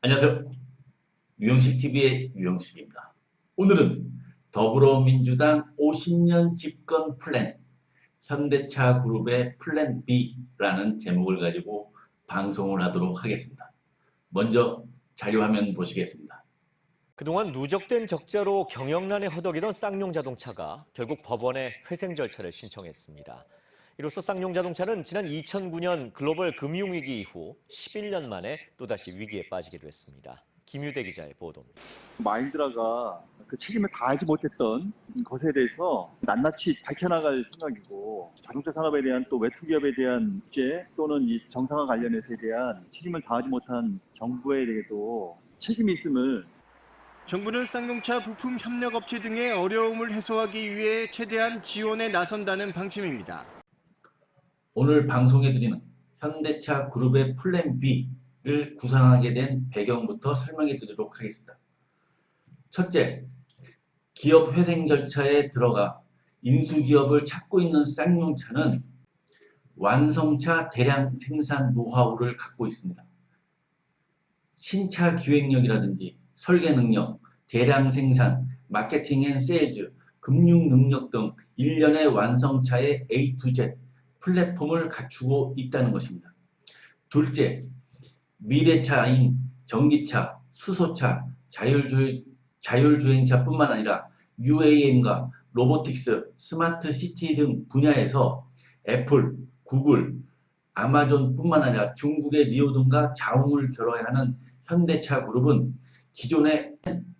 안녕하세요. 유영식TV의 유영식입니다. 오늘은 더불어민주당 50년 집권 플랜, 현대차 그룹의 플랜 B라는 제목을 가지고 방송을 하도록 하겠습니다. 먼저 자료화면 보시겠습니다. 그동안 누적된 적자로 경영난에 허덕이던 쌍용자동차가 결국 법원에 회생 절차를 신청했습니다. 이로써 쌍용자동차는 지난 2009년 글로벌 금융위기 이후 11년 만에 또다시 위기에 빠지게 됐습니다. 김유대 기자의 보도입니다. 마인드라가 그 책임을 다하지 못했던 것에 대해서 낱낱이 밝혀나갈 생각이고, 자동차 산업에 대한 또 외투 기업에 대한 규제 또는 이 정상화 관련해서에 대한 책임을 다하지 못한 정부에 대해도 책임이 있음을. 정부는 쌍용차 부품 협력업체 등의 어려움을 해소하기 위해 최대한 지원에 나선다는 방침입니다. 오늘 방송해드리는 현대차 그룹의 플랜 B를 구상하게 된 배경부터 설명해 드리도록 하겠습니다. 첫째, 기업 회생 절차에 들어가 인수기업을 찾고 있는 쌍용차는 완성차 대량 생산 노하우를 갖고 있습니다. 신차 기획력이라든지 설계 능력, 대량 생산, 마케팅 앤 세일즈, 금융 능력 등 일련의 완성차의 A to Z 플랫폼을 갖추고 있다는 것입니다. 둘째, 미래차인 전기차, 수소차, 자율주행차뿐만 아니라 UAM과 로보틱스, 스마트 시티 등 분야에서 애플, 구글, 아마존뿐만 아니라 중국의 리오등과 자웅을 겨뤄야 하는 현대차 그룹은 기존의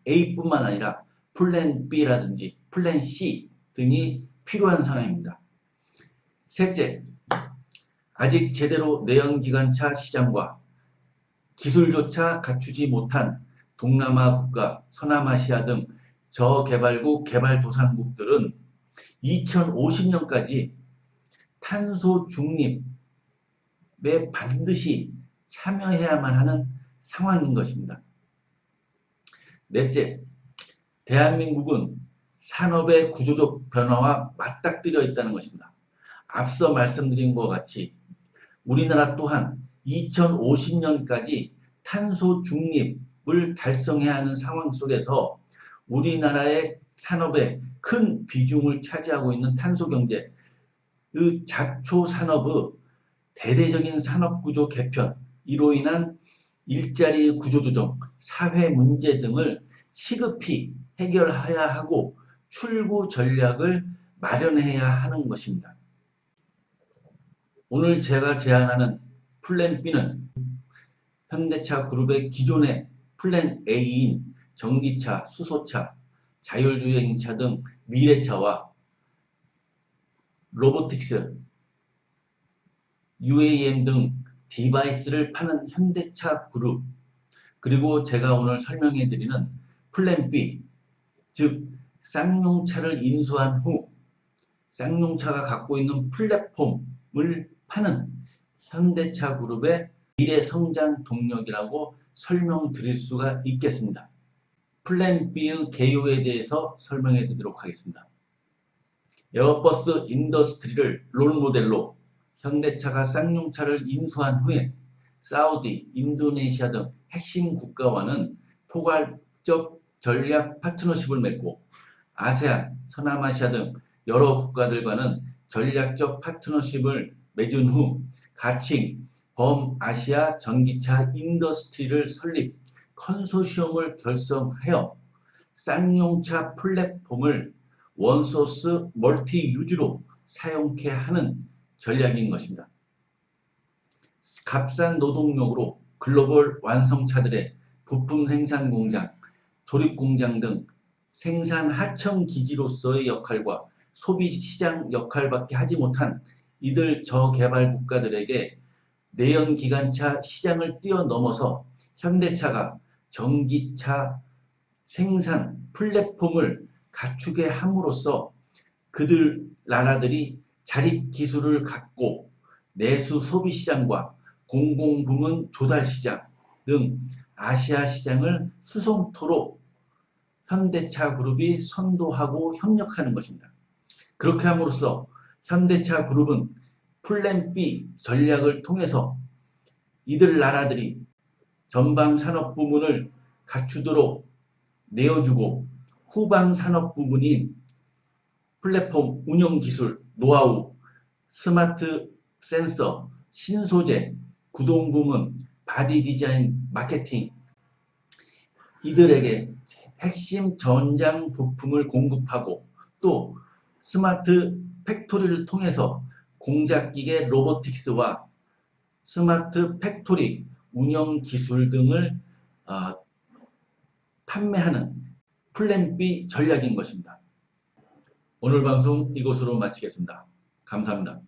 A뿐만 아니라 플랜 B라든지 플랜 C 등이 필요한 상황입니다. 셋째, 아직 제대로 내연기관차 시장과 기술조차 갖추지 못한 동남아 국가, 서남아시아 등 저개발국, 개발도상국들은 2050년까지 탄소 중립에 반드시 참여해야만 하는 상황인 것입니다. 넷째, 대한민국은 산업의 구조적 변화와 맞닥뜨려 있다는 것입니다. 앞서 말씀드린 것과 같이 우리나라 또한 2050년까지 탄소 중립을 달성해야 하는 상황 속에서 우리나라의 산업의 큰 비중을 차지하고 있는 탄소 경제의 작초 산업의 대대적인 산업구조 개편, 이로 인한 일자리 구조조정, 사회 문제 등을 시급히 해결해야 하고 출구 전략을 마련해야 하는 것입니다. 오늘 제가 제안하는 플랜 B는 현대차 그룹의 기존의 플랜 A인 전기차, 수소차, 자율주행차 등 미래차와 로보틱스, UAM 등 디바이스를 파는 현대차 그룹, 그리고 제가 오늘 설명해 드리는 플랜 B, 즉 쌍용차를 인수한 후 쌍용차가 갖고 있는 플랫폼을 파는 현대차 그룹의 미래 성장 동력이라고 설명드릴 수가 있겠습니다. 플랜 B의 개요에 대해서 설명해 드리도록 하겠습니다. 에어버스 인더스트리를 롤모델로 현대차가 쌍용차를 인수한 후에 사우디, 인도네시아 등 핵심 국가와는 포괄적 전략 파트너십을 맺고 아세안, 서남아시아 등 여러 국가들과는 전략적 파트너십을 맺은 후 가칭 범아시아 전기차 인더스트리를 설립, 컨소시엄을 결성하여 쌍용차 플랫폼을 원소스 멀티 유즈로 사용케 하는 전략인 것입니다. 값싼 노동력으로 글로벌 완성차들의 부품 생산 공장, 조립 공장 등 생산 하청 기지로서의 역할과 소비 시장 역할밖에 하지 못한 이들 저개발 국가들에게 내연기관차 시장을 뛰어넘어서 현대차가 전기차 생산 플랫폼을 갖추게 함으로써 그들 나라들이 자립 기술을 갖고 내수 소비 시장과 공공부문 조달 시장 등 아시아 시장을 수송토록 현대차 그룹이 선도하고 협력하는 것입니다. 그렇게 함으로써 현대차 그룹은 플랜 B 전략을 통해서 이들 나라들이 전방 산업 부문을 갖추도록 내어주고 후방 산업 부문인 플랫폼 운영 기술, 노하우, 스마트 센서, 신소재, 구동 부문, 바디 디자인, 마케팅 이들에게 핵심 전장 부품을 공급하고 또 스마트 팩토리를 통해서 공작기계 로보틱스와 스마트 팩토리 운영 기술 등을 판매하는 플랜 B 전략인 것입니다. 오늘 방송 이것으로 마치겠습니다. 감사합니다.